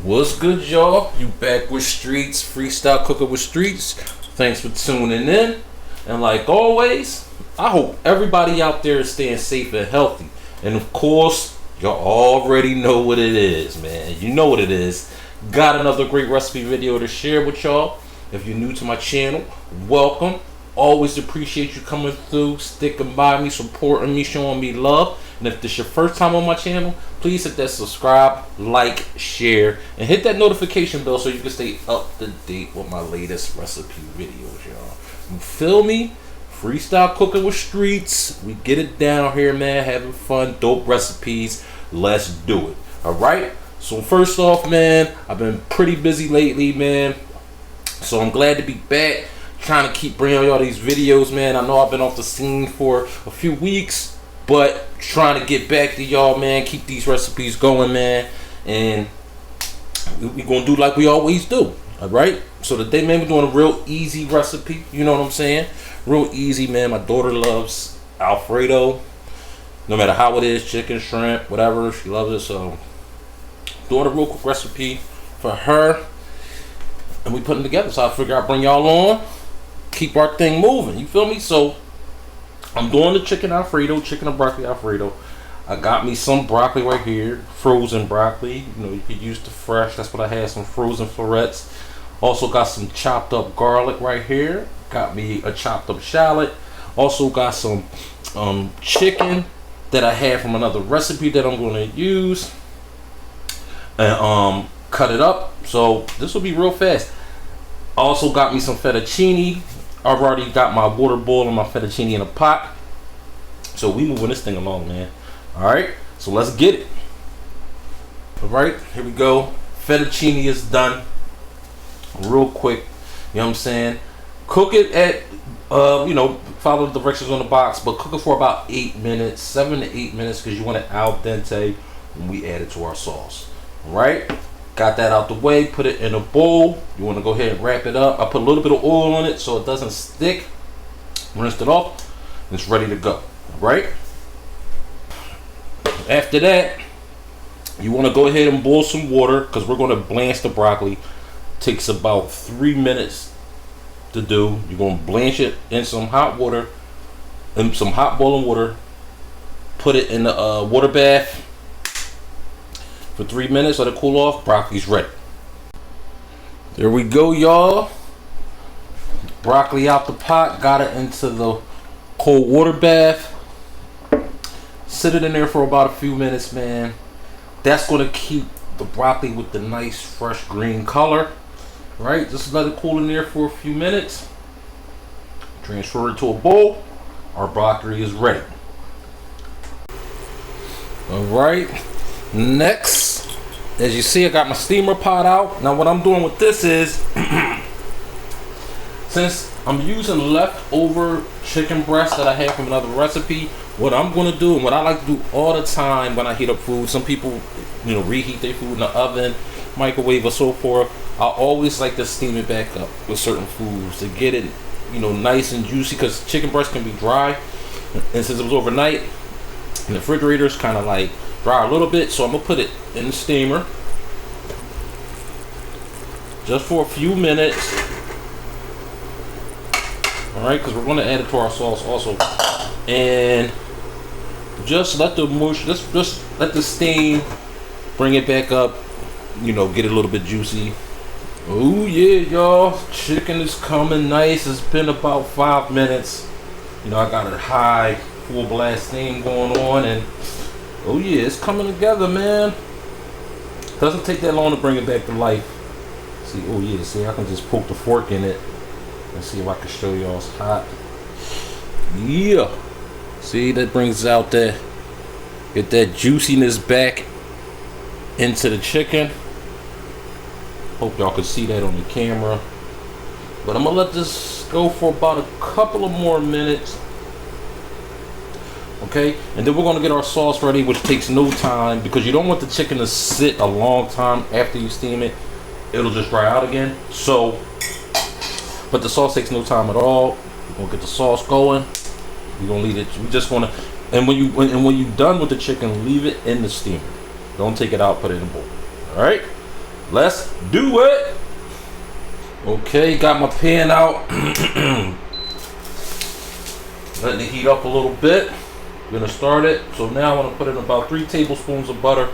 What's good, y'all? You back with Streets, Freestyle Cooking with Streets. Thanks for tuning in. And like always, I hope everybody out there is staying safe and healthy. And of course, y'all already know what it is, man. You know what it is. Got another great recipe video to share with y'all. If you're new to my channel, welcome. Always appreciate you coming through, sticking by me, supporting me, showing me love. And if this is your first time on my channel, please hit that subscribe, like, share, and hit that notification bell so you can stay up to date with my latest recipe videos, y'all. You feel me? Freestyle Cooking with Streets. We get it down here, man. Having fun, dope recipes. Let's do it. Alright? So first off, man, I've been pretty busy lately, man. So I'm glad to be back. Trying to keep bringing y'all these videos, man. I know I've been off the scene for a few weeks, but trying to get back to y'all, man. Keep these recipes going, man. And we gonna do like we always do. Alright? So today, man, we're doing a real easy recipe. You know what I'm saying? Real easy, man. My daughter loves Alfredo. No matter how it is, chicken, shrimp, whatever, she loves it. So doing a real quick recipe for her. And we putting together. So I figure I'll bring y'all on. Keep our thing moving. You feel me? So I'm doing the chicken Alfredo, chicken and broccoli Alfredo. I got me some broccoli right here, frozen broccoli. You know, you could use the fresh. That's what I had, some frozen florets. Also got some chopped up garlic right here. Got me a chopped up shallot. Also got some chicken that I had from another recipe that I'm going to use. And cut it up. So this will be real fast. Also got me some fettuccine. I've already got my water boiling, my fettuccine in a pot. So we moving this thing along, man. Alright, so let's get it. Alright, here we go. Fettuccine is done. Real quick. You know what I'm saying? Cook it at, you know, follow the directions on the box, but cook it for about 8 minutes, 7 to 8 minutes, because you want it al dente when we add it to our sauce. Alright? Got that out the way, put it in a bowl. You want to go ahead and wrap it up. I put a little bit of oil on it so it doesn't stick. Rinsed it off, and it's ready to go. Right? After that, you want to go ahead and boil some water because we're going to blanch the broccoli. Takes about 3 minutes to do. You're going to blanch it in some hot water, in some hot boiling water. Put it in the water bath for 3 minutes, let it cool off. Broccoli's ready. There we go, y'all. Broccoli out the pot, got it into the cold water bath. Sit it in there for about a few minutes, man. That's gonna keep the broccoli with the nice fresh green color. Right? Just let it cool in there for a few minutes. Transfer it to a bowl. Our broccoli is ready. Alright. Next, as you see, I got my steamer pot out. Now what I'm doing with this is, since I'm using leftover chicken breast that I had from another recipe, what I'm going to do, and what I like to do all the time when I heat up food, some people, you know, reheat their food in the oven, microwave, or so forth. I always like to steam it back up with certain foods to get it, you know, nice and juicy, because chicken breast can be dry. And since it was overnight, in the refrigerator, it's kind of like dry a little bit, so I'm gonna put it in the steamer just for a few minutes. Alright, because we're going to add it to our sauce also. And just let the mush, just let the steam bring it back up, you know, get it a little bit juicy. Oh yeah, y'all, chicken is coming nice. It's been about 5 minutes. You know, I got a high full blast steam going on, and oh yeah, it's coming together, man. Doesn't take that long to bring it back to life. See, oh yeah, see, I can just poke the fork in it and see if I can show y'all it's hot. Yeah. See, that brings out that, get that juiciness back into the chicken. Hope y'all can see that on the camera. But I'm gonna let this go for about a couple of more minutes. Okay, and then we're going to get our sauce ready, which takes no time, because you don't want the chicken to sit a long time after you steam it. It'll just dry out again. So, but the sauce takes no time at all. We're going to get the sauce going. We're going to leave it. We're just going to, and when you're done with the chicken, leave it in the steamer. Don't take it out, put it in a bowl. All right. Let's do it. Okay, got my pan out. Letting it heat up a little bit. Gonna start it. So now I want to put in about 3 tablespoons of butter.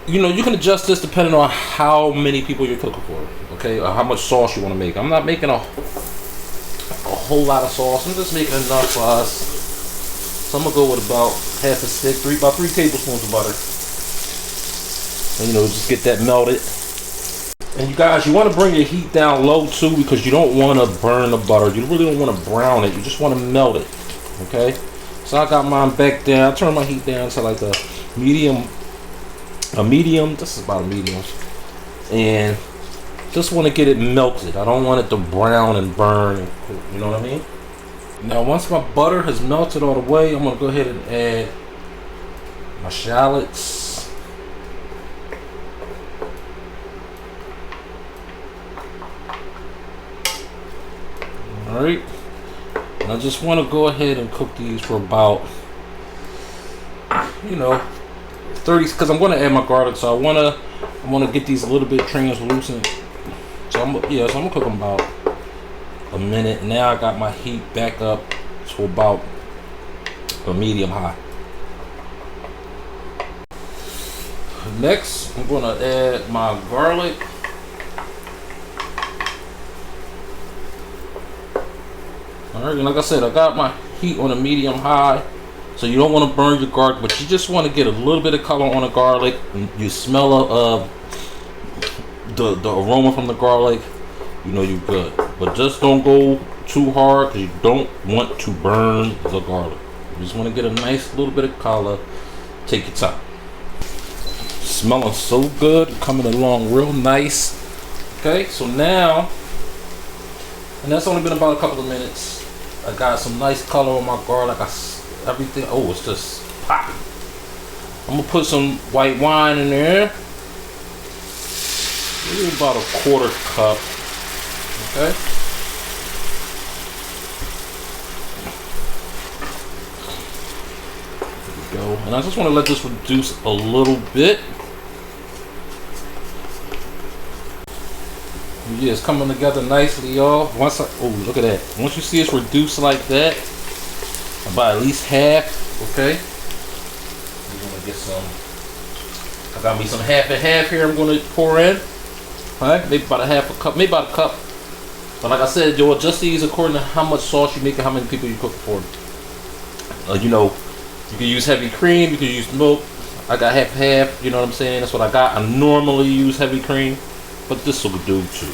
You know, you can adjust this depending on how many people you're cooking for, okay, or how much sauce you want to make. I'm not making a whole lot of sauce. I'm just making enough for us. So I'm gonna go with about half a stick, about 3 tablespoons of butter. And, you know, just get that melted. And you guys, you want to bring your heat down low too, because you don't want to burn the butter. You really don't want to brown it. You just want to melt it, okay? So I got mine back down. I turn my heat down to like a medium. This is about a medium. And just want to get it melted. I don't want it to brown and burn. You know what I mean? Now, once my butter has melted all the way, I'm going to go ahead and add my shallots. Alright. And I just want to go ahead and cook these for about, you know, 30, because I'm going to add my garlic, so I want to get these a little bit translucent. So I'm gonna cook them about a minute. Now I got my heat back up to about a medium high. Next, I'm gonna add my garlic. All right, and like I said, I got my heat on a medium high. So you don't want to burn your garlic, but you just want to get a little bit of color on the garlic. You smell the aroma from the garlic, you know you're good. But just don't go too hard, because you don't want to burn the garlic. You just want to get a nice little bit of color. Take your time. Smelling so good, coming along real nice. Okay, so now, and that's only been about a couple of minutes. I got some nice color on my garlic. Everything, oh, it's just popping. I'm gonna put some white wine in there. Maybe about a 1/4 cup. Okay. There we go. And I just want to let this reduce a little bit. Yeah, it's coming together nicely, y'all. Oh, look at that. Once you see it's reduced like that, about at least half, okay? We're gonna get some. I got me some half and half here. I'm gonna pour in. All right, maybe about a half a cup, maybe about a cup. But like I said, you'll adjust these according to how much sauce you make and how many people you cook for. You know, you can use heavy cream, you can use milk. I got half half. You know what I'm saying? That's what I got. I normally use heavy cream, but this will do too.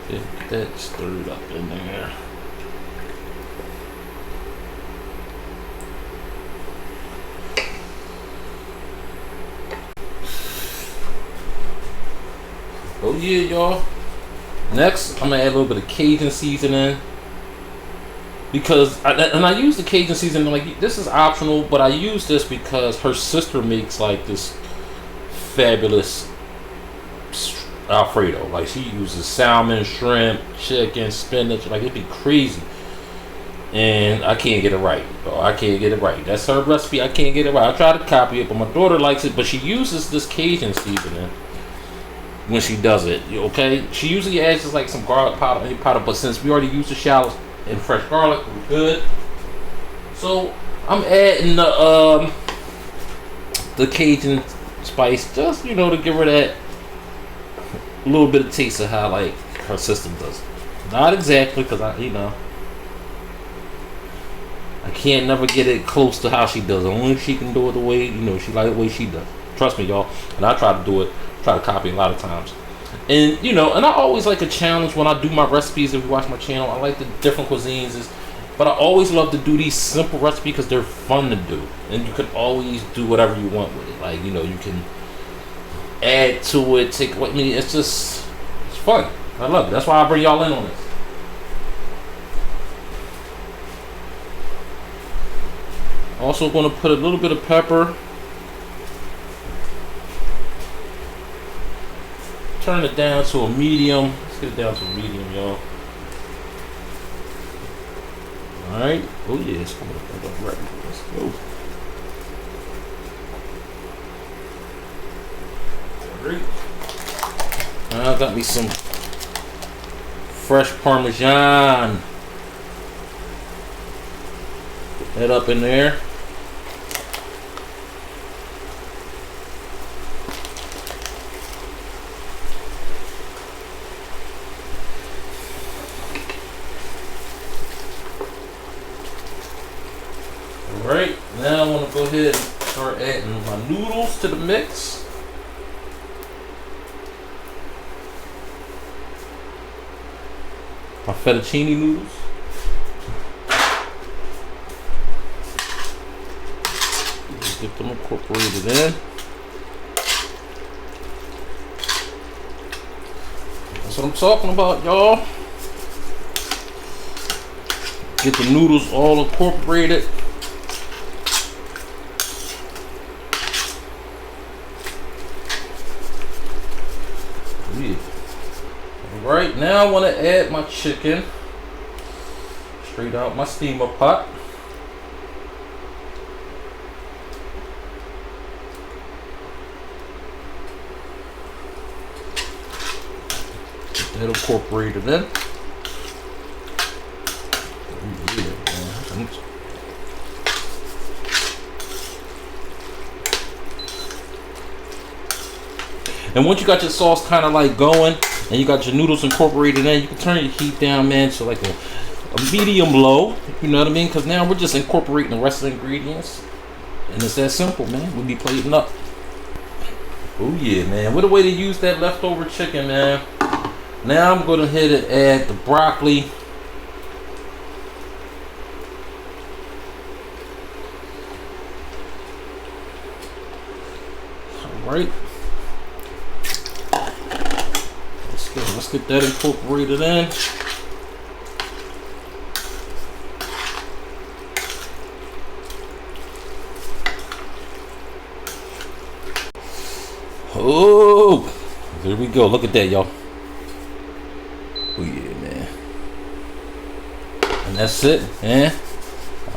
Get that stirred up in there. Oh yeah, y'all. Next, I'm gonna add a little bit of Cajun seasoning, because I use the Cajun seasoning, like, this is optional, but I use this because her sister makes like this fabulous Alfredo. Like, she uses salmon, shrimp, chicken, spinach. Like, it'd be crazy, and I can't get it right. Bro. I can't get it right. That's her recipe. I can't get it right. I try to copy it, but my daughter likes it. But she uses this Cajun seasoning when she does it. Okay, she usually adds just like some garlic powder, but since we already used the shallots and fresh garlic, we're good. So I'm adding the Cajun spice, just, you know, to give her that little bit of taste of how, like, her sister does it. Not exactly, because I can't never get it close to how she does it. Only she can do it the way, you know, she like the way she does. Trust me, y'all. And I try to do it, try to copy a lot of times. And, you know, and I always like a challenge when I do my recipes. If you watch my channel, I like the different cuisines. But I always love to do these simple recipes because they're fun to do. And you can always do whatever you want with it. Like, you know, you can add to it, take what, I mean, it's fun. I love it. That's why I bring y'all in on this. Also going to put a little bit of pepper. Turn it down to a medium. Let's get it down to a medium, y'all. All right. Oh yeah, it's coming up right. Let's go. All right. Now I got me some fresh Parmesan. Put that up in there. Alright, now I want to go ahead and start adding my noodles to the mix. My fettuccine noodles. Get them incorporated in. That's what I'm talking about, y'all. Get the noodles all incorporated. Right now I want to add my chicken straight out my steamer pot. Get that incorporated in. And once you got your sauce kind of like going and you got your noodles incorporated in, you can turn your heat down, man, to like a medium low. You know what I mean? Because now we're just incorporating the rest of the ingredients. And it's that simple, man. We'll be plating up. Oh yeah, man. What a way to use that leftover chicken, man. Now I'm going to ahead and add the broccoli. All right. Let's get that incorporated in. Oh, there we go. Look at that, y'all. Oh yeah, man. And that's it, man.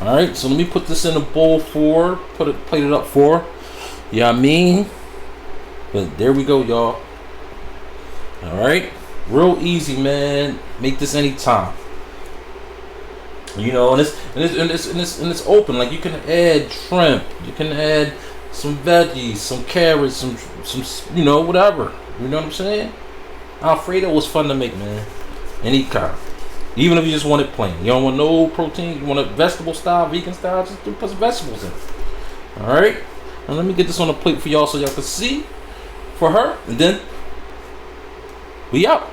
All right, so let me put this in a bowl for, plate it up for. You know what I mean? But there we go, y'all. All right. Real easy, man. Make this anytime. You know, and it's open. Like you can add shrimp, you can add some veggies, some carrots, some you know, whatever. You know what I'm saying? Alfredo was fun to make, man. Any kind. Even if you just want it plain. You don't want no protein. You want it vegetable style, vegan style. Just put some vegetables in. All right. Now let me get this on the plate for y'all so y'all can see. For her, and then we out.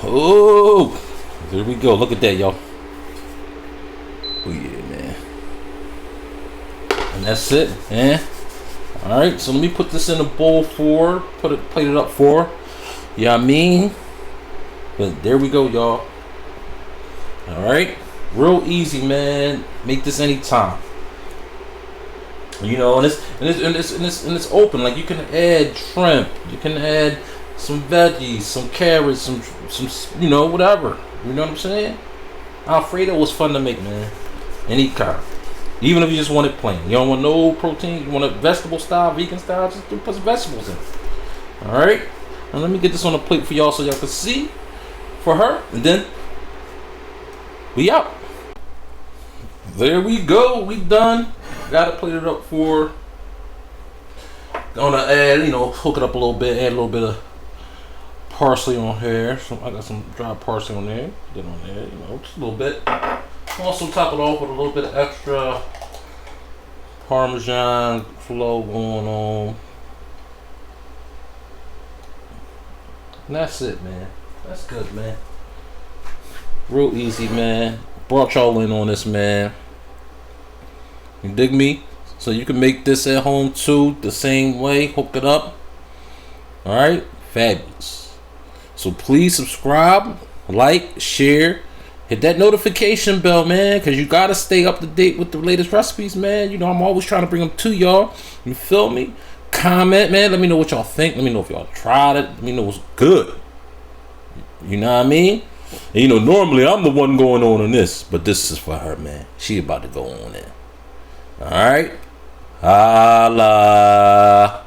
Oh, there we go. Look at that, y'all. Oh yeah, man. And that's it, man. All right, so let me put this in a bowl for, plate it up for. You know what I mean? But there we go, y'all. All right, real easy, man. Make this anytime. You know, and it's open. Like you can add shrimp, you can add some veggies, some carrots, some you know, whatever. You know what I'm saying? Alfredo was fun to make, man. Any kind. Even if you just want it plain. You don't want no protein. You want it vegetable style, vegan style. Just put some vegetables in. All right. Now let me get this on the plate for y'all so y'all can see. For her, and then we out. There we go. We done. Gotta plate it up for. Gonna add, you know, hook it up a little bit. Add a little bit of parsley on here. I got some dry parsley on there. Get on there, you know, just a little bit. Also top it off with a little bit of extra Parmesan flow going on. And that's it, man. That's good, man. Real easy, man. Brought y'all in on this, man. You dig me? So you can make this at home too, the same way. Hook it up. Alright? Fabulous. So please subscribe, like, share, hit that notification bell, man, because you gotta stay up to date with the latest recipes, man. You know, I'm always trying to bring them to y'all. You feel me? Comment, man. Let me know what y'all think. Let me know if y'all tried it. Let me know what's good. You know what I mean? And, you know, normally I'm the one going on this, but this is for her, man. She about to go on in. All right. Holla.